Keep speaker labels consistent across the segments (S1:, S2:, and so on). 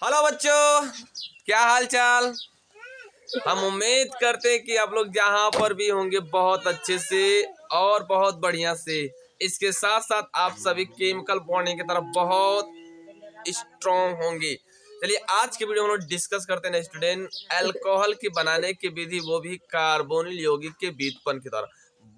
S1: Hello बच्चों, क्या हाल चाल। हम उम्मीद करते हैं कि आप लोग जहाँ पर भी होंगे बहुत अच्छे से और बहुत बढ़िया से। इसके साथ साथ आप सभी केमिकल बॉन्डिंग की तरफ बहुत स्ट्रॉन्ग होंगे। चलिए आज के वीडियो में हम लोग डिस्कस करते हैं स्टूडेंट अल्कोहल की बनाने की विधि, वो भी कार्बोनिल यौगिक के व्युत्पन्न के द्वारा।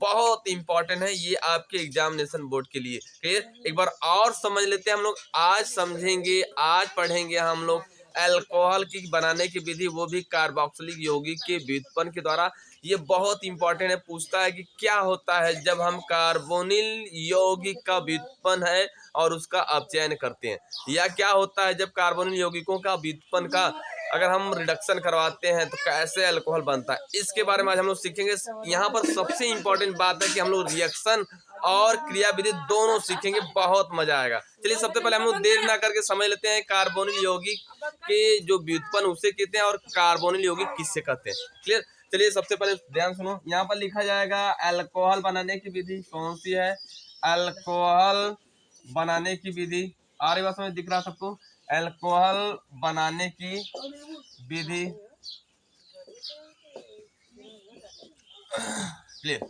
S1: बहुत इंपॉर्टेंट है ये आपके एग्जामिनेशन बोर्ड के लिए। क्लियर, एक बार और समझ लेते हैं हम लोग। आज समझेंगे, आज पढ़ेंगे हम लोग अल्कोहल की बनाने की विधि, वो भी कार्बोक्सिलिक यौगिक के व्युत्पन्न के द्वारा। ये बहुत इंपॉर्टेंट है। पूछता है कि क्या होता है जब हम कार्बोनिल यौगिक का व्युत्पन्न है और उसका अपचयन करते हैं, या क्या होता है जब कार्बोनिल यौगिकों का व्युत्पन्न का अगर हम रिडक्शन करवाते हैं तो कैसे अल्कोहल बनता है। इसके बारे में आज हम लोग सीखेंगे। यहाँ पर सबसे इंपॉर्टेंट बात है कि हम लोग रिएक्शन और क्रियाविधि दोनों सीखेंगे। बहुत मजा आएगा। चलिए सबसे पहले हम लोग देर ना करके समझ लेते हैं कार्बोनिल यौगिक के जो व्युत्पन्न उसे कहते हैं और कार्बोनिल यौगिक किससे कहते हैं। क्लियर। चलिए सबसे पहले ध्यान सुनो, यहाँ पर लिखा जाएगा अल्कोहल बनाने की विधि कौन सी है। अल्कोहल बनाने की विधि आ रही बात समझ, दिख रहा सबको। अल्कोहल बनाने की विधि क्लियर।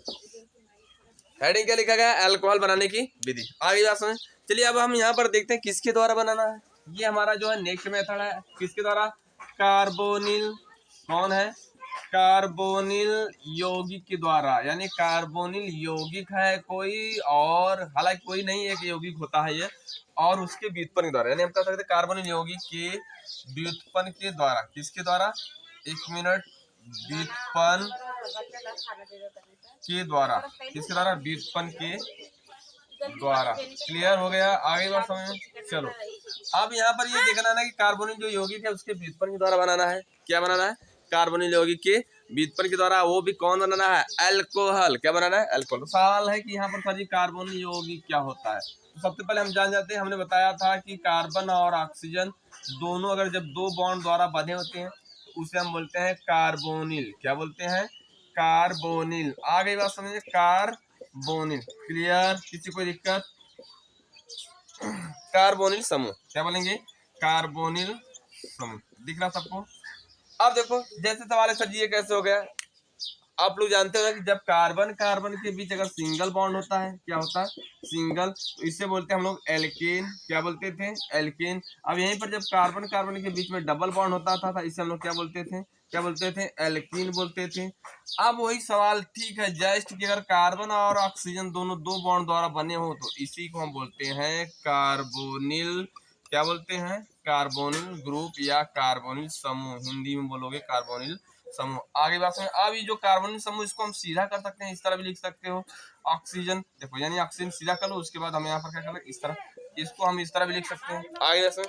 S1: हेडिंग क्या लिखा गया, अल्कोहल बनाने की विधि। आगे बात समझ। चलिए अब हम यहाँ पर देखते हैं किसके द्वारा बनाना है। ये हमारा जो है नेक्स्ट मेथड है, किसके द्वारा, कार्बोनिल। कौन है, कार्बोनिल यौगिक के द्वारा। यानी कार्बोनिल यौगिक है कोई और, हालांकि कोई नहीं, एक यौगिक होता है ये, और उसके व्युत्पन्न के द्वारा। यानी हम कह सकते हैं कार्बोनिल यौगिक के व्युत्पन्न के द्वारा। किसके द्वारा, एक मिनट, व्युत्पन्न के द्वारा। किसके द्वारा, व्युत्पन्न के द्वारा। क्लियर हो गया, आगे बात समझ। चलो अब यहाँ पर ये देखना है कि कार्बोनिल जो यौगिक है उसके व्युत्पन्न के द्वारा बनाना है। क्या बनाना है, कार्बोनिल यौगिक के व्युत्पन्न के द्वारा। वो भी कौन बनाना है, अल्कोहल। क्या बनाना है, अल्कोहल। सवाल है कि यहाँ पर सर जी कार्बोनिल यौगिक क्या होता है। तो सबसे पहले हम जान जाते हैं, हमने बताया था कि कार्बन और ऑक्सीजन दोनों अगर जब दो बॉन्ड द्वारा बंधे होते हैं तो उसे हम बोलते हैं कार्बोनिल। क्या बोलते हैं, कार्बोनिल। आ गई बात समझिए, कार्बोनिल। क्लियर, किसी कोई दिक्कत। कार्बोनिल समूह क्या बोलेंगे, कार्बोनिल समूह। दिख रहा सबको। अब देखो जैसे सवाल है सर जी ये कैसे हो गया। आप लोग जानते हो कि जब कार्बन कार्बन के बीच अगर सिंगल बॉन्ड होता है, क्या होता है, सिंगल, तो इसे बोलते हैं हम लोग एल्केन। क्या बोलते थे, एल्केन। अब यहीं पर जब कार्बन कार्बन के बीच में डबल बॉन्ड होता था इसे हम लोग क्या बोलते थे, क्या बोलते थे, एल्कीन बोलते थे। अब वही सवाल ठीक है, जस्ट कि अगर कार्बन और ऑक्सीजन दोनों दो बॉन्ड द्वारा बने हो तो इसी को हम बोलते हैं कार्बोनिल। क्या बोलते हैं, कार्बोनिल ग्रुप या कार्बोनिल समूह। हिंदी में बोलोगे कार्बोनिल समूह। आगे बात में, अब ये जो कार्बोनिल समूह इसको हम सीधा कर सकते हैं, इस तरह भी लिख सकते हो, ऑक्सीजन। देखो यानी ऑक्सीजन सीधा कर लो, उसके बाद हम यहाँ पर क्या करें, इस तरह, इसको हम इस तरह भी लिख सकते हैं। आगे जैसे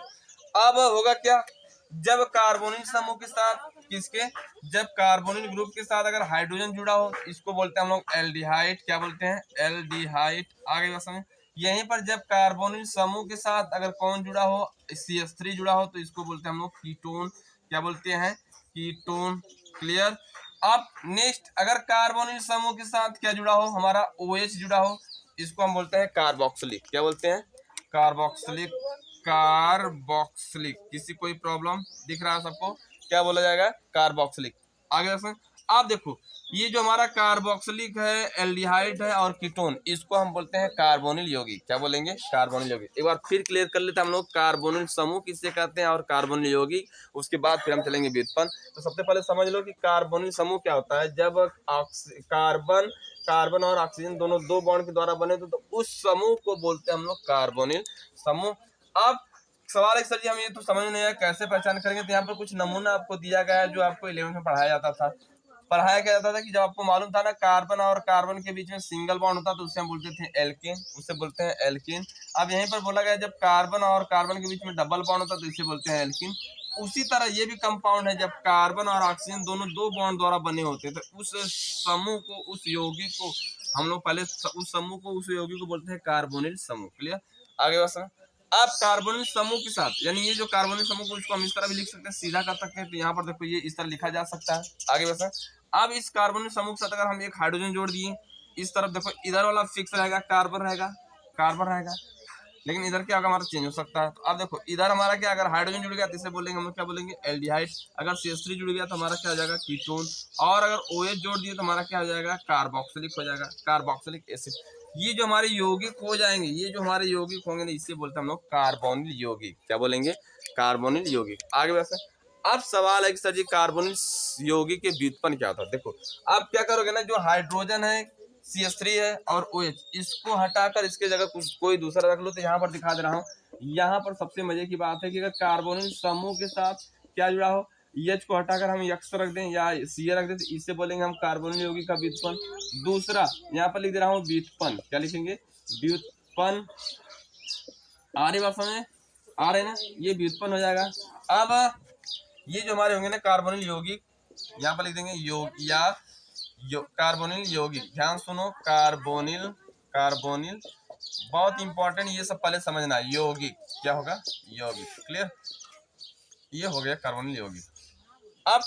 S1: अब होगा क्या, जब कार्बोनिल समूह के साथ किसके, जब कार्बोनिल ग्रुप के साथ अगर हाइड्रोजन जुड़ा हो इसको बोलते हैं हम लोग एल्डिहाइड। क्या बोलते हैं, एल्डिहाइड। आगे बात समझ। यहीं पर जब कार्बोनिल समूह के साथ अगर कौन जुड़ा हो, CH3 जुड़ा हो तो इसको बोलते हैं हम लोग कीटोन। क्या बोलते हैं, कीटोन। क्लियर। अब नेक्स्ट, अगर कार्बोनिल समूह के साथ क्या जुड़ा हो, हमारा OH जुड़ा हो, इसको हम बोलते हैं कार्बोक्सिलिक। क्या बोलते हैं, कार्बोक्सिलिक। कार्बोक्सिलिक। किसी कोई प्रॉब्लम दिख रहा है सबको, क्या बोला जाएगा, कार्बोक्सिलिक। आगे देखो, आप देखो ये जो हमारा कार्बोक्सिलिक है, एल्डिहाइड है और कीटोन, इसको हम बोलते हैं कार्बोनिल यौगिक। क्या बोलेंगे, कार्बोनिल यौगिक। एक बार फिर क्लियर कर लेते हैं हम लोग, कार्बोनिल समूह किससे कहते हैं और कार्बोनिल यौगिक, उसके बाद फिर हम चलेंगे व्युत्पन्न। तो सबसे पहले समझ लो कि कार्बोनिल समूह क्या होता है। जब कार्बन और ऑक्सीजन दोनों दो बॉन्ड के द्वारा बने तो उस समूह को बोलते हैं हम लोग कार्बोनिल समूह। अब सवाल है सर जी हम ये तो समझ नहीं आया कैसे पहचान करेंगे। तो यहाँ पर कुछ नमूना आपको दिया गया है जो आपको 11वीं में पढ़ाया जाता था। पढ़ाया क्या जाता था कि जब आपको मालूम था ना कार्बन और कार्बन के बीच में सिंगल बॉन्ड होता तो उसे हम बोलते थे एल्केन, उसे बोलते हैं एल्केन। अब यहीं पर बोला गया जब कार्बन और कार्बन के बीच में डबल बॉन्ड होता तो इसे बोलते हैं एल्किन। उसी तरह ये भी कंपाउंड है, जब कार्बन और ऑक्सीजन दोनों दो बॉन्ड द्वारा बने होते हैं तो उस समूह को, उस यौगिक को हम लोग पहले उस समूह को, उस यौगिक को बोलते हैं कार्बोनिल समूह। क्लियर। आगे बस अब कार्बोनिल समूह के साथ, यानी ये जो कार्बोनिल समूह को इसको हम इस तरह भी लिख सकते हैं, सीधा कर सकते हैं। तो यहाँ पर देखो ये इस तरह लिखा जा सकता है। आगे बस अब इस कार्बोनिल समूह के साथ अगर हम एक हाइड्रोजन जोड़ दिए, इस तरफ देखो इधर वाला फिक्स रहेगा, कार्बन रहेगा, कार्बन रहेगा। लेकिन इधर क्या होगा हमारा चेंज हो सकता है। तो अब देखो इधर हमारा क्या, अगर हाइड्रोजन जुड़ गया तो इसे बोलेंगे हम लोग क्या बोलेंगे एल्डिहाइड, अगर CH3 जुड़ गया तो हमारा क्या हो जाएगा कीटोन, और अगर OH जोड़ दिए तो हमारा क्या हो जाएगा कार्बोक्सिलिक हो जाएगा, कार्बोक्सिलिक एसिड। ये जो हमारे यौगिक हो जाएंगे, ये जो हमारे यौगिक होंगे ना, इसे बोलते हैं हम लोग कार्बोनिल यौगिक। क्या बोलेंगे? कार्बोनिल यौगिक। आगे वैसे अब सवाल है कि सर जी कार्बोनिल यौगिक के व्युत्पन्न क्या होता है। देखो आप क्या करोगे ना, जो हाइड्रोजन है CH3 है और OH, इसको हटाकर इसके जगह कुछ कोई दूसरा रख लो। तो यहाँ पर दिखा दे रहा हूँ, यहाँ पर सबसे मजे की बात है कि अगर कार्बोनिल समूह के साथ क्या जुड़ा हो, H को हटाकर हम X रख दें या Ca रख दें, तो इससे बोलेंगे हम कार्बोनिल यौगिक का व्युत्पन्न। दूसरा यहाँ पर लिख दे रहा हूँ व्युत्पन्न, क्या लिखेंगे व्युत्पन्न। आ रही बात समझ, आ रहे ना, ये व्युत्पन्न हो जाएगा। अब ये जो हमारे होंगे ना कार्बोनिल यौगिक, यहाँ पर लिख देंगे कार्बोनिल यौगिक। ध्यान सुनो, कार्बोनिल, कार्बोनिल बहुत इंपॉर्टेंट, ये सब पहले समझना। यौगिक क्या होगा? यौगिक। क्लियर? ये हो गया कार्बोनिल यौगिक। अब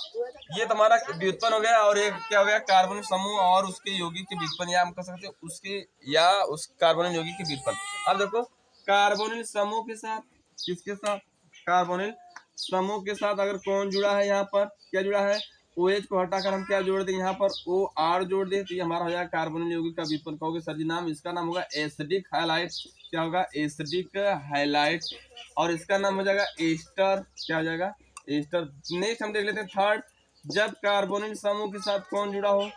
S1: ये तुम्हारा व्युत्पन्न हो गया, और एक क्या हो गया कार्बोनिल समूह और उसके यौगिक के व्युत्पन्न, या हम कह सकते हैं उसके या उस कार्बोनिल यौगिक के व्युत्पन्न। अब देखो कार्बोनिल समूह के साथ, किसके साथ? कार्बोनिल समूह के साथ अगर कौन जुड़ा है, यहाँ पर क्या जुड़ा है? OH को हटाकर हम क्या जोड़ दें, यहाँ पर OR जोड़ दें, तो ये हमारा हो जाएगा कार्बोनिल यौगिक का व्युत्पन्न। कहोगे सर जी नाम, इसका नाम होगा एसिडिक हाइलाइट। क्या होगा? Acidic highlight. और इसका नाम हो जाएगा एस्टर। क्या हो जाएगा? एस्टर। नेक्स्ट हम देख लेते हैं थर्ड, जब कार्बोनिल समूह के साथ कौन जुड़ा हो?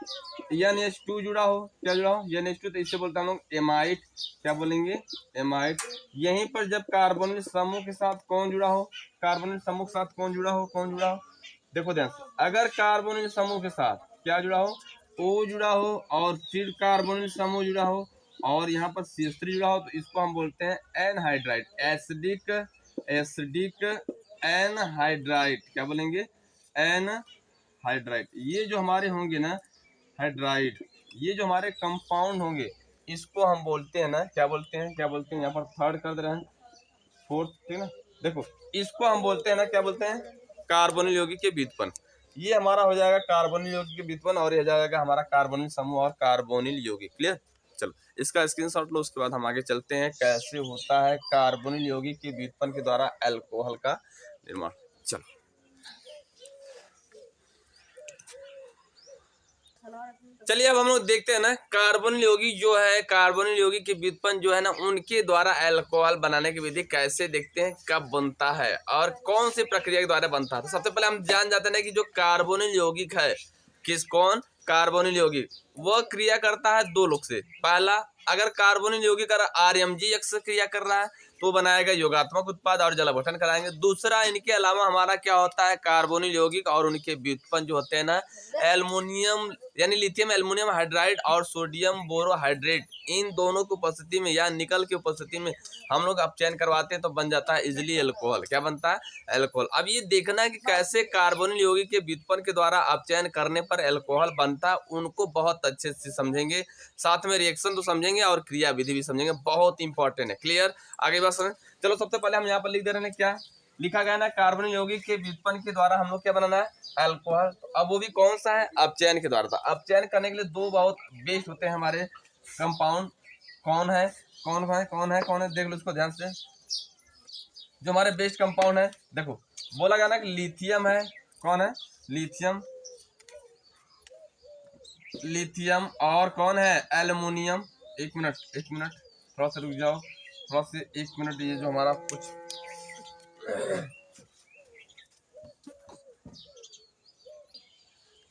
S1: NH2 जुड़ा हो। क्या जुड़ा हो? NH2, तो इससे बोलते हैं हम लोग एमाइड। क्या बोलेंगे? एमाइड। यहीं पर जब कार्बोनिल समूह के साथ कौन जुड़ा हो, कार्बोनिल समूह के साथ कौन जुड़ा हो, कौन जुड़ा हो? देखो ध्यान से, अगर कार्बोनिल समूह के साथ क्या जुड़ा हो, O जुड़ा हो, और फिर कार्बोनिल समूह जुड़ा हो, और यहाँ पर CH3 जुड़ा हो, तो इसको हम बोलते हैं एनहाइड्राइड, एसिडिक, एसिडिक एनहाइड्राइड। क्या बोलेंगे? एनहाइड्राइड। ये जो हमारे होंगे ना हाइड्राइड, ये जो हमारे कंपाउंड होंगे, इसको हम बोलते हैं ना, क्या बोलते हैं? क्या बोलते हैं? यहाँ पर थर्ड कर दे रहे हैं, फोर्थ, ठीक ना। देखो इसको हम बोलते हैं ना, क्या बोलते हैं? कार्बोनिल यौगिक के व्युत्पन्न। ये हमारा हो जाएगा कार्बोनिल यौगिक के व्युत्पन्न, और ये हो जाएगा हमारा कार्बोनिल समूह और कार्बोनिल यौगिक। क्लियर? चलो इसका स्क्रीनशॉट लो, उसके बाद हम आगे चलते हैं कैसे होता है कार्बोनिल यौगिक के व्युत्पन्न के द्वारा अल्कोहल का निर्माण। चलो चलिए अब हम लोग देखते हैं ना कार्बोनिल यौगिक जो है, कार्बोनिल यौगिक के व्युत्पन्न जो है ना, उनके द्वारा अल्कोहल बनाने की विधि कैसे देखते हैं, कब बनता है और कौन सी प्रक्रिया के द्वारा बनता है। तो सबसे पहले हम जान जाते हैं कि जो कार्बोनिल यौगिक है, कौन कार्बोनिल यौगिक, वह क्रिया करता है दो लोग से। पहला, अगर कार्बोनिल यौगिक RMgX से क्रिया कर रहा है तो बनाएगा योगात्मक उत्पाद और जल अपघटन कराएंगे। दूसरा, इनके अलावा हमारा क्या होता है, कार्बोनिल यौगिक और उनके व्युत्पन्न जो होते हैं ना, एल्युमिनियम यानी लिथियम एल्युमिनियम हाइड्राइड और सोडियम बोरोहाइड्रेट, इन दोनों की उपस्थिति में या निकल की उपस्थिति में हम लोग अपचयन करवाते हैं, तो बन जाता है इजिली अल्कोहल। क्या बनता है? अल्कोहल। अब ये देखना है कि कैसे कार्बोनिल यौगिक के व्युत्पन्न के द्वारा अपचयन करने पर अल्कोहल बनता है, उनको बहुत अच्छे से समझेंगे, साथ में रिएक्शन तो समझेंगे और क्रिया विधि भी समझेंगे, बहुत इंपॉर्टेंट है। क्लियर? आगे बात समझ। चलो सबसे पहले हम यहाँ पर लिख दे रहे हैं, क्या लिखा गया ना, कार्बोनिल यौगिक के व्युत्पन्न के द्वारा हम लोग क्या बनाना है, अल्कोहल। तो अब वो भी कौन सा है, अपचयन के द्वारा। था अपचयन करने के लिए दो बहुत बेस्ट होते हैं हमारे कंपाउंड, कौन है, कौन है, कौन है, कौन है, देख लो इसको ध्यान से। जो हमारे बेस्ट कंपाउंड है, देखो बोला गया ना कि लिथियम है, कौन है, लिथियम, लिथियम, और कौन है, एल्युमिनियम। एक मिनट, एक मिनट, थोड़ा सा रुक जाओ, थोड़ा से एक मिनट, ये जो हमारा कुछ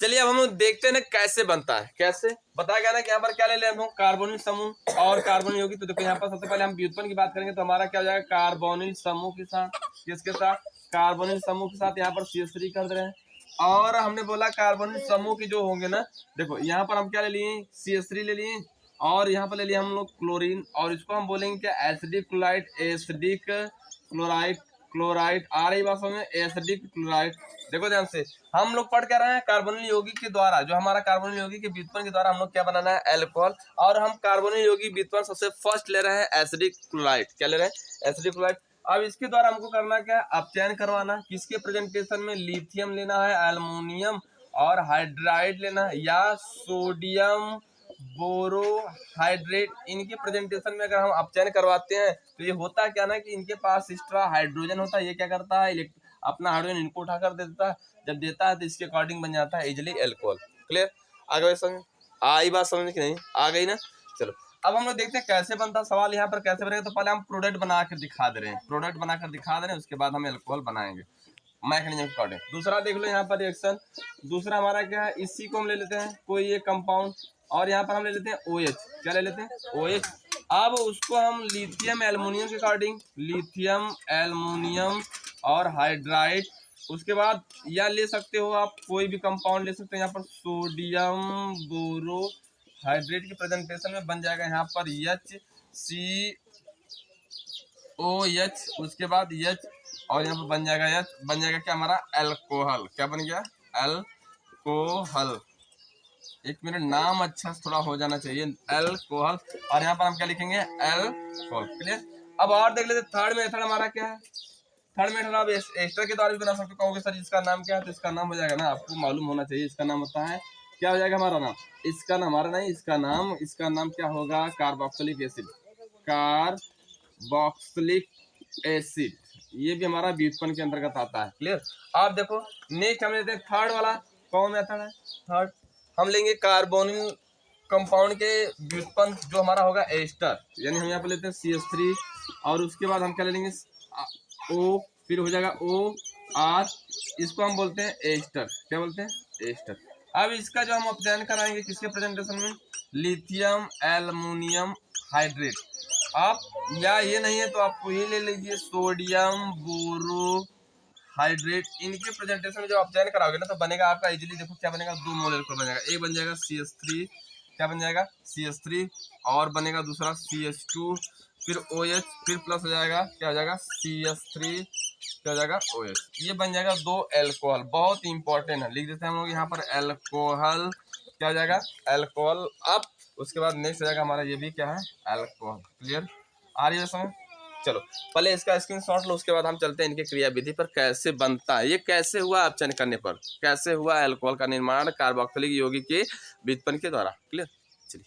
S1: चलिए अब हम लोग देखते हैं ना कैसे बनता है। कैसे बताया गया ना कि यहाँ पर क्या ले ले हम लोग, कार्बोनिल समूह और कार्बोनिल यौगिक। तो देखो यहाँ पर सबसे पहले हम व्युत्पन्न की बात करेंगे, तो हमारा क्या हो जाएगा, कार्बोनिल समूह के साथ, किसके साथ, कार्बोनिल समूह के साथ यहाँ पर CH3 कर दे रहे हैं। और हमने बोला कार्बोनिल समूह के जो होंगे ना, देखो यहाँ पर हम क्या ले लिए, CH3 ले लिए, और यहाँ पर ले लिया हम लोग क्लोरीन, और इसको हम बोलेंगे क्या, acidic chloride, acidic chloride, chloride. आ रही बात में, एसिडिक क्लोराइड। देखो ध्यान से, हम लोग पढ़ क्या रहे हैं, कार्बोनिल यौगिक के द्वारा, जो हमारा कार्बोनिल यौगिक के व्युत्पन्न के द्वारा हम लोग क्या बनाना है, अल्कोहल। और हम कार्बोनिल यौगिक व्युत्पन्न सबसे फर्स्ट ले रहे हैं एसिडिक क्लोराइड। क्या ले रहे हैं, एसिडिक क्लोराइड। अब इसके द्वारा हमको करना क्या है, अपचयन करवाना। किसके प्रेजेंटेशन में, लिथियम लेना है, एल्युमिनियम और हाइड्राइड लेना है, या सोडियम बोरोहाइड्रेट, इनके प्रेजेंटेशन में अगर हम अपचयन करवाते हैं तो ये होता क्या ना कि इनके पास एक्स्ट्रा हाइड्रोजन होता है। ये क्या करता है, अपना हाइड्रोजन इनको उठा कर देता है। जब देता है तो इसके अकॉर्डिंग बन जाता है इजिली एल्कोहल। क्लियर? आगे समझ आई बात समझ की नहीं आ गई ना? चलो अब हम लोग देखते हैं कैसे बनता है। सवाल यहाँ पर कैसे बनेगा, तो पहले हम प्रोडक्ट बना कर दिखा दे रहे हैं, प्रोडक्ट बनाकर दिखा दे रहे हैं, उसके बाद हम एल्कोहल बनाएंगे मैकेनिज्म अकॉर्डिंग। दूसरा देख लो यहाँ पर रिएक्शन, दूसरा हमारा क्या है, इसी को हम ले लेते हैं कोई एक कंपाउंड, और यहाँ पर हम ले लेते हैं OH। क्या ले लेते हैं? OH। अब उसको हम लिथियम एल्युमिनियम के अकॉर्डिंग, लिथियम एल्युमिनियम और हाइड्राइड, उसके बाद या ले सकते हो आप कोई भी कंपाउंड ले सकते हैं। यहाँ पर सोडियम बोरोहाइड्रेट के प्रेजेंटेशन में बन जाएगा यहाँ पर HCOH, उसके बाद H, और यहाँ पर बन जाएगा क्या हमारा एल्कोहल। क्या बन गया? एल्कोहल। एक मिनट, नाम अच्छा से थोड़ा हो जाना चाहिए, एल्कोहल। और यहाँ पर हम क्या लिखेंगे? एल्कोहल। क्लियर? अब और देख लेते थर्ड मेथड हमारा क्या है। थर्ड मेथड आप एस्टर के द्वारा भी बना सकते हो। कहोगे सर इसका नाम क्या है, तो इसका नाम हो जाएगा ना, आपको मालूम होना चाहिए। इसका नाम होता है, क्या हो जाएगा हमारा नाम? इसका नाम हमारा नहीं, इसका नाम क्या होगा? Carboxylic acid. कार्बोक्सिलिक एसिड, ये भी हमारा व्युत्पन्न के अंतर्गत आता है। क्लियर? आप देखो नेक्स्ट हम लेते हैं थर्ड वाला। कौन मेथड है? थर्ड हम लेंगे कार्बोनिल कंपाउंड के व्युत्पन्न, जो हमारा होगा एस्टर, यानी हम यहाँ पर लेते हैं CH3, और उसके बाद हम क्या ले लेंगे? O, फिर हो जाएगा OR, इसको हम बोलते हैं एस्टर। क्या बोलते हैं? एस्टर। अब इसका जो हम अपचयन कराएंगे किसके प्रेजेंटेशन में? Lithium aluminium hydrate. आप या ये नहीं है तो आपको ये ले लीजिए सोडियम बोरोहाइड्रेट। इनके प्रेजेंटेशन में जब आप अपचयन कराओगे ना तो बनेगा आपका इजीली, देखो क्या बनेगा, 2 मोलेक्युलर बनेगा। एक बन जाएगा CH3, क्या बन जाएगा? CH3, और बनेगा दूसरा CH2, फिर OH, फिर प्लस हो जाएगा, क्या हो जाएगा? CH3, क्या हो जाएगा? OH। ये बन जाएगा 2 एल्कोहल। बहुत इंपॉर्टेंट है, लिख देते हैं हम लोग यहाँ पर एल्कोहल। क्या हो जाएगा? एल्कोहल। अब उसके बाद नेक्स्ट हो जाएगा हमारा ये भी क्या है? एल्कोहल। क्लियर? आ रही है समझ? चलो पहले इसका स्क्रीनशॉट लो, उसके बाद हम चलते हैं इनके क्रिया विधि पर कैसे बनता है, ये कैसे हुआ अपचयन करने पर, कैसे हुआ एल्कोहल का निर्माण कार्बोक्सिलिक यौगिक के व्युत्पन्न के द्वारा। क्लियर? चलिए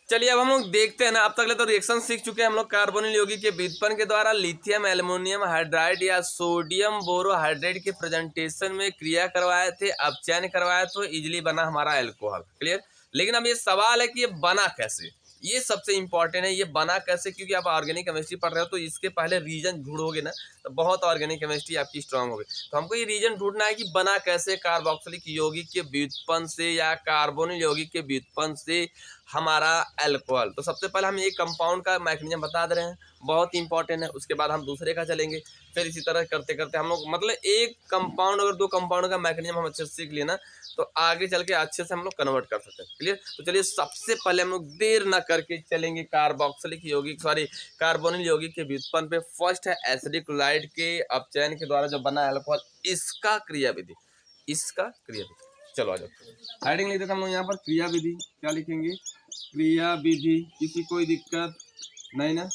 S1: चलिए अब हम लोग देखते हैं ना, अब तक ले तो रिएक्शन सीख चुके हैं हम लोग कार्बोनिल यौगिक के व्युत्पन्न के द्वारा लिथियम एल्युमिनियम हाइड्राइड या सोडियम बोरोहाइड्रेट के प्रेजेंटेशन में क्रिया करवाए थे, अपचयन करवाए तो इजिली बना हमारा एल्कोहल। क्लियर? लेकिन अब ये सवाल है कि ये बना कैसे, ये सबसे इंपॉर्टेंट है, ये बना कैसे, क्योंकि आप ऑर्गेनिक केमिस्ट्री पढ़ रहे हो तो इसके पहले रीजन ढूंढोगे ना तो बहुत ऑर्गेनिक केमिस्ट्री आपकी स्ट्रांग होगी। तो हमको ये रीजन ढूंढना है कि बना कैसे कार्बोक्सिलिक यौगिक के व्युत्पन्न से या कार्बोनिल यौगिक के व्युत्पन्न से हमारा एल्कोहल। तो सबसे पहले हम एक कंपाउंड का मैकेनिज्म बता दे रहे हैं, बहुत इंपॉर्टेंट है। उसके बाद हम दूसरे का चलेंगे, फिर इसी तरह करते करते हम लोग मतलब एक कंपाउंड अगर 2 कंपाउंड का मैकेनिज्म हम अच्छे से सीख लेना तो आगे चल के अच्छे से हम लोग कन्वर्ट कर सकते हैं। क्लियर? तो चलिए सबसे पहले हम लोग देर ना करके चलेंगे कार्बोक्सिलिक यौगिक कार्बोनिल यौगिक के व्युत्पन्न पे। फर्स्ट है एसिडिक क्लोराइड के अपचयन के द्वारा जो बना एल्कोहल, इसका क्रिया विधि, इसका क्रिया विधि। चलो आ जाओ हेडिंग लिख देते हम लोग यहाँ पर, क्रिया विधि। क्या लिखेंगे? क्रिया विधि। किसी कोई दिक्कत नहीं ना?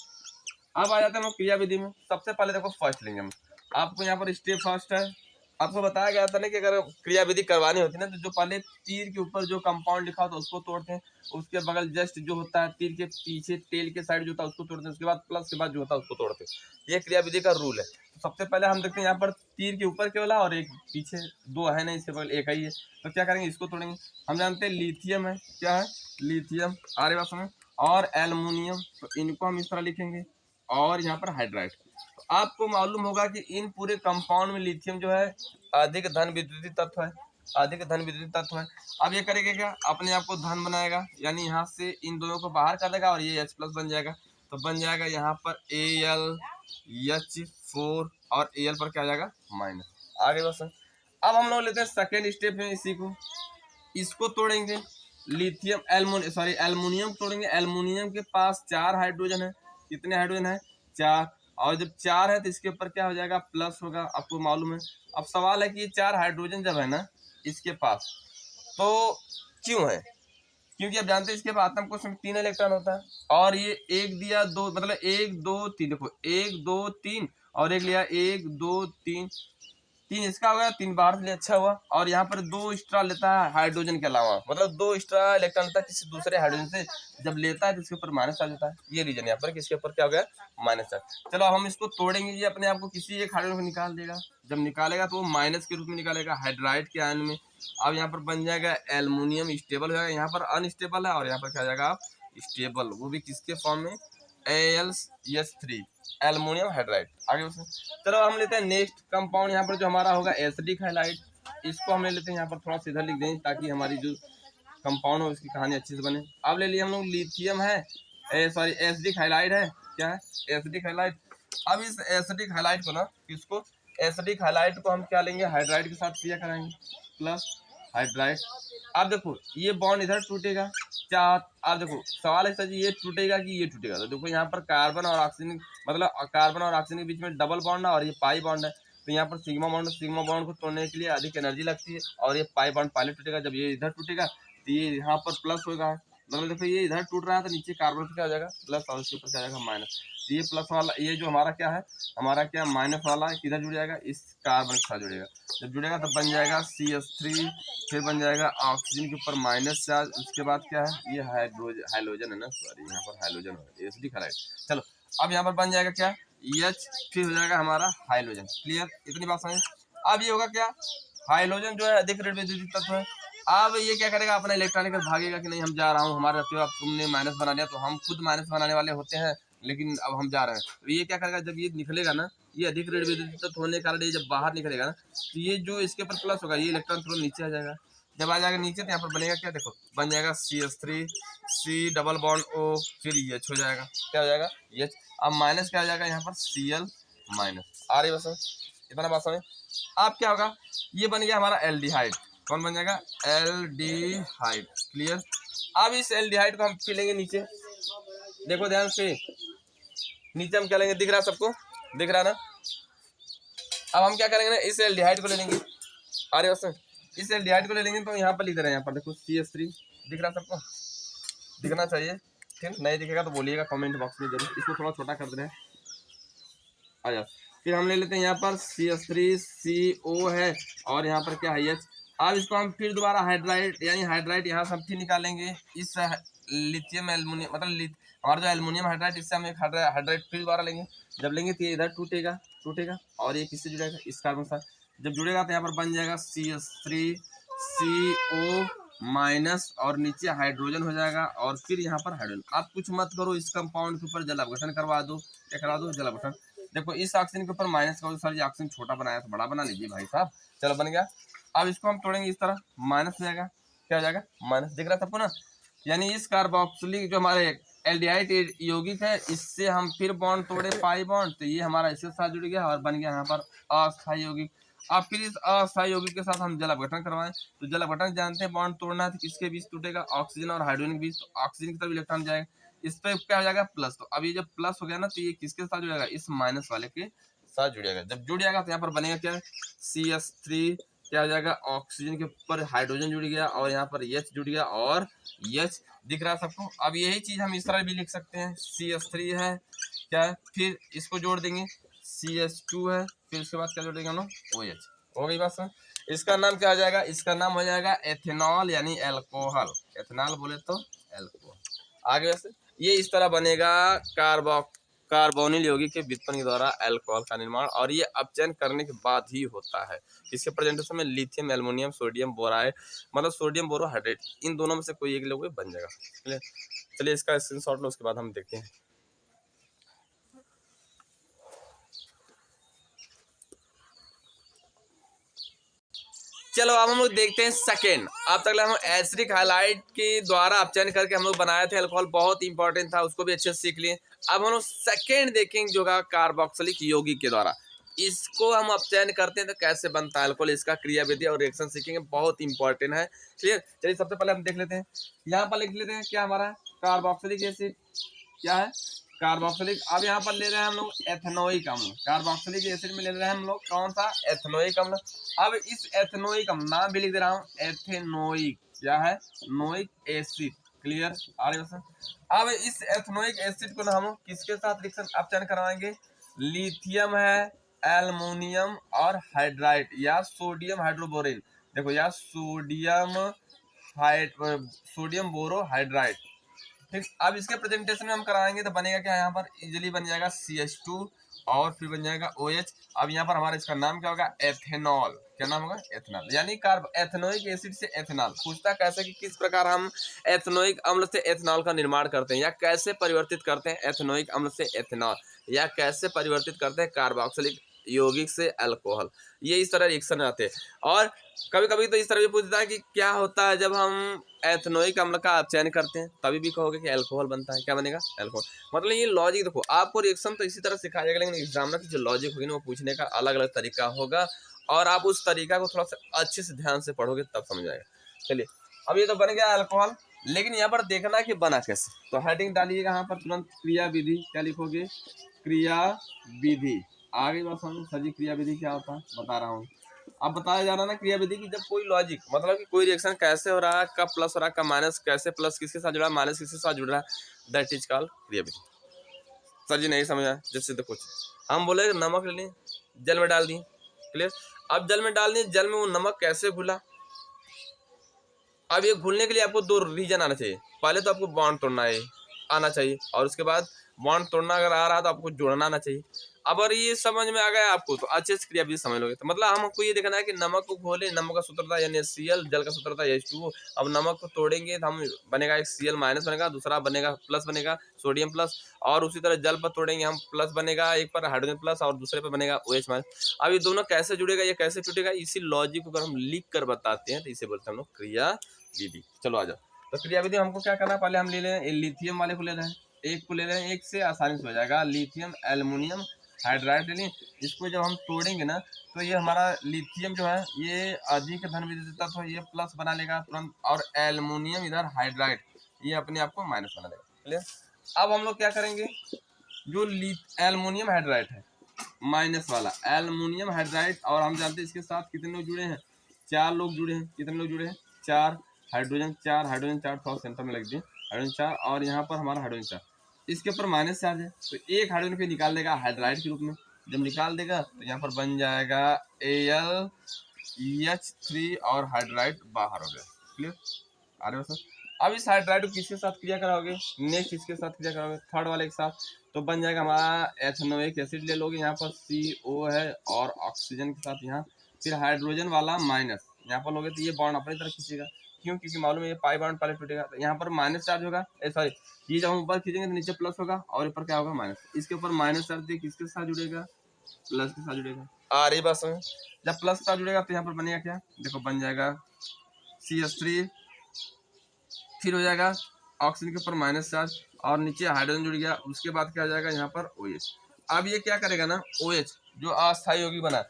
S1: अब आ जाते हैं हम लोग क्रिया विधि में। सबसे पहले देखो फर्स्ट लेंगे हम, आपको यहाँ पर स्टेप फर्स्ट है, आपको बताया गया था ना कि अगर क्रिया विधि करवानी होती है ना तो जो पहले तीर के ऊपर जो कंपाउंड लिखा होता है उसको तोड़ते हैं, उसके बगल जस्ट जो होता है तीर के पीछे टेल के साइड जो होता है उसको तोड़ते हैं, उसके बाद प्लस के बाद जो होता है उसको तोड़ते हैं। ये क्रिया विधि का रूल है। तो सबसे पहले हम देखते हैं यहाँ पर तीर के ऊपर केवल और एक पीछे, 2 है नहीं, इसके बगल एक ही है। तो क्या करेंगे? इसको तोड़ेंगे। हम जानते हैं लिथियम है, क्या है? लिथियम। आ रही बात समझ? और एल्युमिनियम, तो इनको हम इस तरह लिखेंगे, और यहाँ पर हाइड्राइड। तो आपको मालूम होगा कि इन पूरे कंपाउंड में लिथियम जो है अधिक धन विद्युतीय तत्व है, अधिक धन विद्युतीय तत्व है। अब ये करेगा क्या? अपने आप को धन बनाएगा, यानी यहाँ से इन दोनों को बाहर कर देगा और ये H+ बन जाएगा। तो बन जाएगा यहाँ पर AlH4 और Al पर क्या आ जाएगा? माइनस। आगे बस अब हम लोग लेते हैं सेकेंड स्टेप में, इसी को इसको तोड़ेंगे। लिथियम एल्युमिनियम तोड़ेंगे। एल्युमिनियम के पास 4 हाइड्रोजन है। कितने हाइड्रोजन है? 4। और जब 4 है तो इसके ऊपर क्या हो जाएगा? प्लस होगा, आपको मालूम है। अब सवाल है कि ये 4 हाइड्रोजन जब है ना इसके पास, तो क्यों है? क्योंकि आप जानते हैं इसके पास आत्म कोश में 3 इलेक्ट्रॉन होता है, और ये 1 दिया 2, मतलब 1 2 3, देखो 1 2 3, और एक लिया 1 2 3, 3 इसका हो गया, 3 बाहर से लिए, अच्छा हुआ। और यहाँ पर 2 एक्स्ट्रा लेता है हाइड्रोजन के अलावा, मतलब 2 एक्स्ट्रा इलेक्ट्रॉन लेता है किसी दूसरे हाइड्रोजन से, जब लेता है तो इसके ऊपर माइनस चार्ज होता है। ये रीजन यहाँ पर कि इसके ऊपर क्या हो गया, माइनस चार्ज। चलो अब हम इसको तोड़ेंगे, ये अपने आप को किसी एक हाइड्रोजन को निकाल देगा। जब निकालेगा तो वो माइनस के रूप में निकालेगा हाइड्राइड के आयन में। अब यहाँ पर बन जाएगा एल्युमिनियम, स्टेबल हो जाएगा, यहाँ पर अनस्टेबल है और यहाँ पर क्या जाएगा आप स्टेबल, वो भी किसके फॉर्म में, AlS3 एल्युमिनियम हाइड्राइड। आगे उसमें चलो हम लेते हैं नेक्स्ट कंपाउंड, यहाँ पर जो हमारा होगा एसिडिक हाइलाइट, इसको हम ले लेते हैं यहाँ पर, थोड़ा सीधा लिख दें ताकि हमारी जो कंपाउंड हो उसकी कहानी अच्छी से बने। अब ले लिए हम लोग लिथियम है, सॉरी एसिडिक हाइलाइट है, क्या है एसिडिक हाइलाइट। अब इस एसिडिक हाइलाइट को ना, किसको, एसिडिक हाइलाइट को हम क्या लेंगे, हाइड्राइड के साथ क्रिया कराएंगे, प्लस हाइड्राइड। अब देखो ये बॉन्ड इधर टूटेगा, क्या आप देखो सवाल है सर जी ये टूटेगा कि ये टूटेगा, तो देखो यहाँ पर कार्बन और ऑक्सीजन, मतलब कार्बन और ऑक्सीजन के बीच में डबल बॉन्ड है और ये पाई बॉन्ड है, तो यहाँ पर सिग्मा बॉन्ड को तोड़ने के लिए अधिक एनर्जी लगती है और ये पाई बॉन्ड पहले टूटेगा, जब ये इधर टूटेगा तो ये यहाँ पर प्लस होगा, मतलब देखो ये इधर टूट रहा है तो नीचे कार्बन पे क्या हो जाएगा प्लस और इसके ऊपर क्या जाएगा माइनस। तो ये प्लस वाला, ये जो हमारा क्या है, हमारा क्या माइनस वाला किधर जुड़ जाएगा, इस कार्बन के साथ जुड़ेगा, जब जुड़ेगा तो बन जाएगा CH3, फिर बन जाएगा ऑक्सीजन के ऊपर माइनस चार्ज, उसके बाद क्या है ये हाइड्रोजन है ना, सॉरी यहाँ पर हाइड्रोजन है, एसिडिक हाइलाइट। चलो अब यहाँ पर बन जाएगा क्या H, फिर हो जाएगा हमारा हाइड्रोजन। क्लियर, इतनी बात समझ। अब ये होगा क्या, हाइड्रोजन जो है अधिक रेडियोधर्मी तत्व है। अब ये क्या करेगा, अपना इलेक्ट्रॉन लेकर भागेगा कि नहीं हम जा रहा हूँ, हमारे रहते हो अब तुमने माइनस बना दिया, तो हम खुद माइनस बनाने वाले होते हैं, लेकिन अब हम जा रहे हैं। तो ये क्या करेगा, जब ये निकलेगा ना, ये अधिक रेडियोधर्मी तत्व होने के कारण ये जब बाहर निकलेगा ना, तो ये जो इसके ऊपर प्लस होगा, ये इलेक्ट्रॉन तुरंत नीचे आ जाएगा। जब आ जाएगा नीचे तो यहाँ पर बनेगा क्या, देखो बन जाएगा CH3, C double bond O, फिर H हो जाएगा, क्या हो जाएगा H। अब माइनस क्या हो जाएगा यहाँ पर Cl माइनस। आ रही बस इतना बात समझ। अब क्या होगा, ये बन गया हमारा एल्डिहाइड, कौन बन जाएगा एल्डिहाइड। क्लियर, अब इस एल्डिहाइड को हम पी लेंगे नीचे, देखो ध्यान से नीचे हम क्या लेंगे, दिख रहा सबको, दिख रहा ना। अब हम क्या करेंगे ना, इस एल्डिहाइड को ले लेंगे, आ रही बस इस एल्डिहाइड को ले लेंगे, तो यहाँ पर लिख रहे हैं, यहाँ पर देखो CH3 दिख रहा सबको, दिखना चाहिए, ठीक, नहीं दिखेगा तो बोलिएगा कमेंट बॉक्स में जरूर, इसको थोड़ा छोटा कर दे रहे हैं, आ जाओ। फिर हम ले लेते हैं यहाँ पर CH3CO है और यहाँ पर क्या है H। अब इसको हम फिर दोबारा हाइड्राइड, यानी हाइड्राइड यहाँ से हम फिर निकालेंगे इस लिथियम एल्युमिनियम, मतलब हमारा जो एल्युमिनियम हाइड्राइड, इससे हम एक हाइड्राइड फिर दोबारा लेंगे, जब लेंगे तो ये इधर टूटेगा और ये किससे जुड़ेगा, इस कार्बन साथ, जब जुड़ेगा तो यहाँ पर बन जाएगा CH3CO माइनस और नीचे हाइड्रोजन हो जाएगा और फिर यहाँ पर हाइड्रोजन। आप कुछ मत करो, इस कंपाउंड के ऊपर जल अपघटन करवा दो, क्या करा दो, जल अपघटन। देखो इस ऑक्सीजन के ऊपर माइनस का, सर ये ऑक्सीजन छोटा बनाया तो बड़ा बना लीजिए भाई साहब, चलो बन गया। अब इसको हम तोड़ेंगे इस तरह, माइनस हो जाएगा, क्या हो जाएगा माइनस, दिख रहा सबको ना। यानी इस कार्बोक्सिलिक जो हमारे एल्डिहाइड यौगिक है, इससे हम फिर बॉन्ड तोड़े पाई बॉन्ड, तो ये हमारा इसके साथ जुड़ गया और बन गया यहाँ पर अस्थायी यौगिक। अब फिर इस अस्थायी यौगिक के साथ हम जल अपघटन करवाएं, तो जल अपघटन जानते हैं बॉन्ड तोड़ना है तो किसके बीच टूटेगा, ऑक्सीजन और हाइड्रोजन के बीच, तो ऑक्सीजन की तरफ इलेक्ट्रॉन जाएगा, इस पे क्या हो जाएगा प्लस। तो अब ये जब प्लस हो गया ना, तो ये किसके साथ जुड़ेगा, इस माइनस वाले के साथ जुड़ेगा। जब जुड़ जाएगा तो यहाँ पर बनेगा क्या, CH3 क्या हो जाएगा, ऑक्सीजन के ऊपर हाइड्रोजन जुड़ गया और यहाँ पर H जुड़ गया और H दिख रहा है सबको। अब यही चीज हम इस तरह भी लिख सकते हैं, CH3 है क्या है, फिर इसको जोड़ देंगे CH2 है, फिर उसके बाद क्या जोड़ देंगे हम लोग OH। हो गई बात समझ। इसका नाम क्या हो जाएगा, इसका नाम हो जाएगा एथेनॉल यानी एल्कोहल, एथेनॉल बोले तो एल्कोहल। आगे से ये इस तरह बनेगा कार्बोनिल यौगिक के व्युत्पन्न के द्वारा अल्कोहल का निर्माण, और ये अपचयन करने के बाद ही होता है। इसके प्रेजेंटेशन में लिथियम एल्युमिनियम सोडियम बोराइड, मतलब सोडियम बोरोहाइड्रेट, इन दोनों में से कोई एक लोग बन जाएगा। चलिए इसका स्क्रीनशॉट लो, उसके बाद हम देखते हैं। चलो अब हम लोग देखते हैं सेकेंड। अब तक हम एसिडिक हाइलाइट के द्वारा अपचयन करके हम लोग बनाए थे अल्कोहल, बहुत इंपॉर्टेंट था, उसको भी अच्छे से सीख लिए। अब हम लोग सेकेंड देखेंगे जो का कार्बोक्सिलिक यौगिक के द्वारा इसको हम अपचयन करते हैं तो कैसे बनता है अल्कोहल, इसका क्रियाविधि और रिएक्शन सीखेंगे, बहुत इंपॉर्टेंट है। क्लियर, चलिए सबसे पहले हम देख लेते हैं, यहाँ पर लिख लेते हैं क्या हमारा कार्बोक्सिलिक एसिड क्या है, कार्बोक्सिलिक। अब यहाँ पर ले रहे हैं हम लोग एथेनोइक अम्ल, कार्बोक्सिलिक एसिड में ले रहे हैं हम लोग कौन सा, एथेनोइक अम्ल। अब इस एथेनोइक अम्ल, नाम भी लिख दे रहा हूँ एथेनोइक, क्या है नोइक एसिड। क्लियर, आ रही है। अब इस एथेनोइक एसिड को ना हम किसके साथ रिएक्शन अपचयन करवाएंगे, लिथियम है एल्युमिनियम और हाइड्राइड या सोडियम हाइड्रोबोरिन। देखो या सोडियम बोरो हाइड्राइड। ठीक, अब इसके प्रेजेंटेशन में हम कराएंगे तो बनेगा क्या, यहाँ पर इजीली बन जाएगा CH2 और फिर बन जाएगा OH। अब यहाँ पर हमारा इसका नाम क्या होगा, एथेनॉल। क्या नाम होगा, एथेनॉल, यानी एथेनोइक एसिड से एथेनॉल। पूछता कैसे कि किस प्रकार हम एथेनोइक अम्ल से एथेनॉल का निर्माण करते हैं, या कैसे परिवर्तित करते हैं एथेनोइक अम्ल से एथेनॉल, या कैसे परिवर्तित करते हैं कार्बोक्सिलिक यौगिक से अल्कोहल। ये इस तरह रिएक्शन आते हैं। और कभी कभी तो इस तरह भी पूछता है कि क्या होता है जब हम एथेनोइक अम्ल का अपचयन करते हैं, तभी भी कहोगे कि अल्कोहल बनता है। क्या बनेगा, अल्कोहल। मतलब ये लॉजिक देखो, आपको रिएक्शन तो इसी तरह सिखाया जाएगा, लेकिन एग्जामिनर की जो लॉजिक होगी ना, वो पूछने का अलग अलग तरीका होगा, और आप उस तरीका को थोड़ा सा अच्छे से ध्यान से पढ़ोगे तब समझ आएगा। चलिए, अब ये तो बन गया अल्कोहल, लेकिन यहाँ पर देखना है कि बना कैसे। तो हेडिंग डालिएगा यहाँ पर तुरंत, क्रिया विधि। क्या लिखोगे, क्रिया विधि। आगे बात समझो सर जी, क्रिया विधि क्या होता है बता रहा हूँ। अब बताया जा रहा है ना क्रिया विधि की, जब कोई लॉजिक मतलब कि कोई रिएक्शन कैसे हो रहा है, कब प्लस हो रहा है, कब माइनस, कैसे प्लस किसके साथ जुड़ा है, माइनस किसके साथ जुड़ रहा है, दैट इज कॉल्ड क्रिया विधि। सर जी नहीं समझा, जैसे देखो हम बोले नमक ले लें, जल में डाल दिए, क्लियर। अब जल में डाल दिए, जल में वो नमक कैसे घुला। अब ये घुलने के लिए आपको दो रीजन आना चाहिए। पहले तो आपको बॉन्ड तोड़ना है आना चाहिए, और उसके बाद बॉन्ड तोड़ना अगर आ रहा है तो आपको जोड़ना आना चाहिए। अब अगर ये समझ में आ गया आपको तो अच्छे से क्रिया विधि समझ लोगे। तो मतलब हमको ये देखना है कि नमक को घोले, नमक का सूत्र था यानी Cl, जल का सूत्र था H2O। अब नमक को तोड़ेंगे तो हम बनेगा एक Cl माइनस बनेगा, दूसरा बनेगा प्लस बनेगा सोडियम प्लस, और उसी तरह जल पर तोड़ेंगे हम प्लस बनेगा, एक पर हाइड्रोजन प्लस और दूसरे पर बनेगा OH माइनस। अब ये दोनों कैसे जुड़ेगा, ये कैसे छूटेगा, इसी लॉजिक को अगर हम लिख कर बताते हैं तो इसे बोलते हैं हम लोग क्रिया विधि। चलो आ जाओ, तो क्रिया विधि हमको क्या करना है, पहले हम ले लें लिथियम वाले को ले रहे हैं, एक को ले रहे हैं, एक से आसानी से हो जाएगा। लिथियम एल्युमिनियम हाइड्राइड ले लें। इसको जब हम तोड़ेंगे ना, तो ये हमारा लिथियम जो है ये अधिक धन विद्युत तत्व, ये प्लस बना लेगा तुरंत, और एल्युमिनियम इधर हाइड्राइड ये अपने आप को माइनस बना लेगा, क्लियर। अब हम लोग क्या करेंगे, जो एल्युमिनियम हाइड्राइड है माइनस वाला एल्युमिनियम हाइड्राइड, और हम जानते हैं इसके साथ कितने लोग जुड़े हैं, 4 लोग जुड़े हैं। कितने लोग जुड़े हैं, 4। हाइड्रोजन 4, हाइड्रोजन 4 थोड़ा सेंटर में लग दिए, हाइड्रोजन 4, और यहाँ पर हमारा हाइड्रोजन 4, इसके ऊपर माइनस चार्ज है, तो एक हाइड्रोजन फिर निकाल देगा हाइड्राइड के रूप में। जब निकाल देगा तो यहाँ पर बन जाएगा AlH3 और हाइड्राइड बाहर हो गया, क्लियर। आ रहे हो सर। अब इस हाइड्राइड को किसके साथ क्रिया कराओगे, नेक्स्ट इसके साथ क्रिया कराओगे, थर्ड वाले के साथ, तो बन जाएगा हमारा एथेनोइक एसिड ले लोगे, यहाँ पर CO है और ऑक्सीजन के साथ यहाँ, फिर हाइड्रोजन वाला माइनस यहाँ पर लोगे तो ये बॉन्ड अपनी तरफ खींचेगा। क्यों, क्योंकि मालूम है ये पाई बॉन्ड पहले टूटेगा, तो यहाँ पर माइनस चार्ज होगा, सॉरी ये जब हम ऊपर खींचेंगे तो नीचे प्लस होगा, और ऊपर क्या होगा माइनस। इसके ऊपर माइनस चार्ज दिए किसके साथ जुड़ेगा, प्लस के साथ जुड़ेगा। आ रही बात समझ। जब प्लस के साथ जुड़ेगा तो यहाँ पर बनेगा क्या, देखो बन जाएगा CH3, फिर हो जाएगा ऑक्सीजन के ऊपर माइनस चार्ज, और नीचे हाइड्रोजन जुड़ गया, उसके बाद क्या हो जाएगा यहाँ पर OH। अब ये क्या करेगा ना, OH जो अस्थायी यौगिक बना,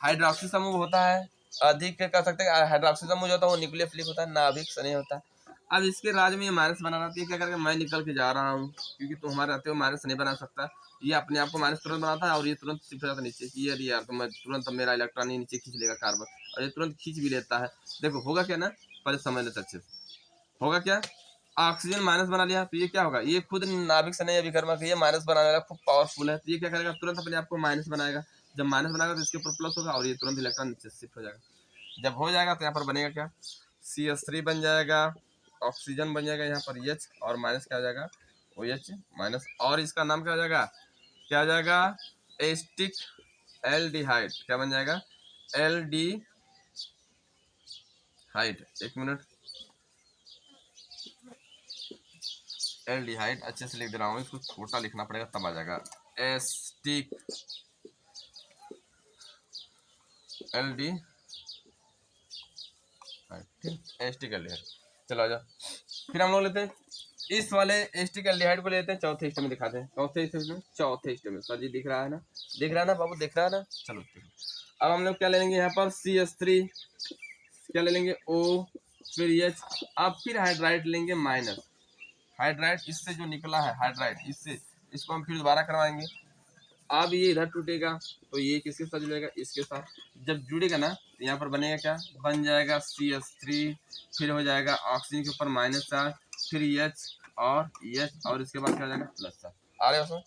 S1: हाइड्रोक्सी समूह होता है, अधिक कह सकते हैं हाइड्रोक्सी समूह जो होता है वो न्यूक्लियोफिलिक होता है, नाभिक स्नेह होता है। अब इसके राज्य में ये माइनस बना रहा है, ये क्या करेगा, मैं निकल के जा रहा हूँ, क्योंकि तुम हमारे रहते हो माइनस नहीं बना सकता, ये अपने आप को माइनस तुरंत बनाता है, और ये तुरंत शिफ्ट हो जाता है नीचे, कि अरे यार तो मैं तुरंत मेरा इलेक्ट्रॉन ही नीचे खींच लेगा कार्बन, और ये तुरंत खींच भी लेता है। देखो होगा क्या ना, पहले समझ लेते अच्छे से। होगा क्या, ऑक्सीजन माइनस बना लिया तो ये क्या होगा, ये खुद नाभिक स्नेह अभिकर्मक, ये माइनस बनाने वाला खूब पावरफुल है, तो ये क्या करेगा, तुरंत अपने आप को माइनस बनाएगा। जब माइनस बनाएगा तो इसके ऊपर प्लस होगा, और ये तुरंत इलेक्ट्रॉन नीचे शिफ्ट हो जाएगा। जब हो जाएगा तो यहाँ पर बनेगा क्या, CH3 बन जाएगा, ऑक्सीजन बन जाएगा, यहाँ पर H, और माइनस क्या हो जाएगा OH माइनस, और इसका नाम क्या हो जाएगा, क्या हो जाएगा एस्टिक एल्डिहाइड। क्या बन जाएगा, एल्डिहाइड। एक मिनट, एल्डिहाइड अच्छे से लिख दे रहा हूँ, इसको छोटा लिखना पड़ेगा तब आ जाएगा, एस्टिक एल्डिहाइड, एस्टिक एल्डिहाइड। चलो आ जाओ, फिर हम लोग लेते हैं इस वाले एस्टिक एल्डिहाइड को लेते हैं, चौथे स्टेप में दिखाते हैं, चौथे स्टेप में सर जी दिख रहा है ना, दिख रहा है ना बाबू, दिख रहा है ना। चलो अब हम लोग क्या ले लेंगे, यहाँ पर CH3, क्या ले लेंगे O, फिर H, अब फिर हाइड्राइड लेंगे माइनस, हाइड्राइड इससे जो निकला है हाइड्राइड, इससे इसको हम फिर दोबारा करवाएंगे। अब ये इधर टूटेगा तो ये किसके साथ जुड़ेगा, इसके साथ। जब जुड़ेगा ना तो यहाँ पर बनेगा क्या, बन जाएगा CH3, फिर हो जाएगा ऑक्सीजन के ऊपर माइनस चार्ज, फिर H और H, और इसके बाद क्या हो जाएगा प्लस चार्ज। आ रहे हो,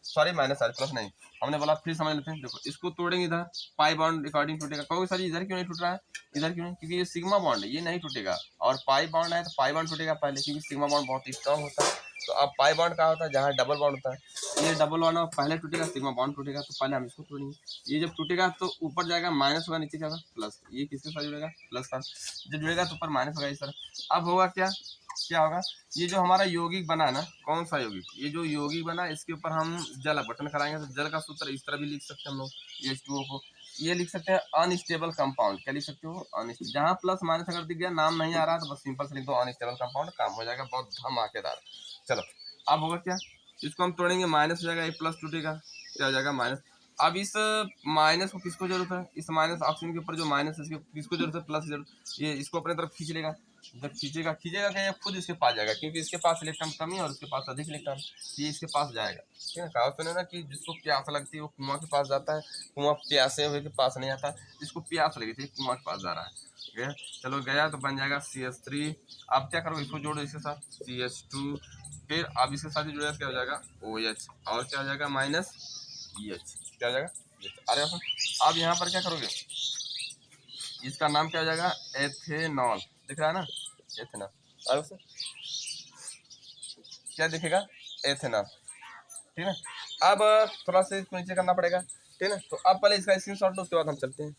S1: सॉरी माइनस सॉरी प्लस नहीं, हमने बोला फिर समझ लेते हैं। देखो इसको तोड़ेंगे इधर, पाई बॉन्ड अकॉर्डिंग टूटेगा। कहोगे सर इधर क्यों नहीं टूट रहा है, इधर क्यों नहीं, क्योंकि ये सिग्मा बॉन्ड है, ये नहीं टूटेगा। और पाई बॉन्ड है तो पाई बॉन्ड टूटेगा पहले, क्योंकि सिग्मा बॉन्ड बहुत स्ट्रॉन्ग होता है। तो अब पाई बॉन्ड क्या होता है, जहाँ डबल बॉन्ड होता है, ये डबल बॉन्ड पहले टूटेगा, सिग्मा बॉन्ड टूटेगा, तो पहले हम इसको तोड़ेंगे। ये जब टूटेगा तो ऊपर जाएगा माइनस होगा, नीचे जाएगा प्लस। ये किसके साथ जुड़ेगा, प्लस का। जब जुड़ेगा तो ऊपर माइनस होगा इस तरह। अब होगा क्या, क्या होगा, ये जो हमारा यौगिक बना ना, कौन सा यौगिक, ये जो यौगिक बना इसके ऊपर हम जल बटन कराएंगे तो जल का सूत्र इस तरह भी लिख सकते हैं हम लोग, H2O को ये लिख सकते हैं अनस्टेबल कंपाउंड। क्या लिख सकते हो, अनस्टेबल। जहाँ प्लस माइनस अगर दिख गया, नाम नहीं आ रहा तो बस सिंपल से लिख दो अनस्टेबल कंपाउंड, काम हो जाएगा, बहुत धमाकेदार। चलो अब होगा क्या, इसको हम तोड़ेंगे, माइनस हो जाएगा, ये प्लस टूटेगा, क्या हो जाएगा माइनस। अब इस माइनस को किसको जरूरत है, इस माइनस ऑप्शन के ऊपर जो माइनस है इसको किसको जरूरत है, प्लस जरूरत। ये इसको अपने तरफ खींच लेगा, जब खींचेगा खींचेगा क्या, ये खुद इसके पास जाएगा, क्योंकि इसके पास इलेक्ट्रॉन कम है और इसके पास अधिक इलेक्ट्रॉन, ये इसके पास जाएगा। ठीक है, कहावत सुने ना कि जिसको प्यास लगती है वो कुआं के पास जाता है, कुआं प्यासे हुए के पास नहीं आता। इसको प्यास लगी थी, कुआं के पास जा रहा है। गया, चलो गया तो बन जाएगा CH3। अब क्या करो, इसको जोड़ो इसके साथ CH2, फिर अब इसके साथ जुड़ेगा क्या हो जाएगा OH, और क्या हो जाएगा माइनस EH, क्या हो जाएगा। अरे अब यहाँ पर क्या करोगे, इसका नाम क्या हो जाएगा, एथेनॉल, दिख रहा है ना, एथेनॉल। और उसे क्या दिखेगा, एथेनॉल। ठीक है, अब थोड़ा सा इसको नीचे करना पड़ेगा। ठीक है, तो अब पहले इसका स्क्रीनशॉट लो, उसके बाद हम चलते हैं।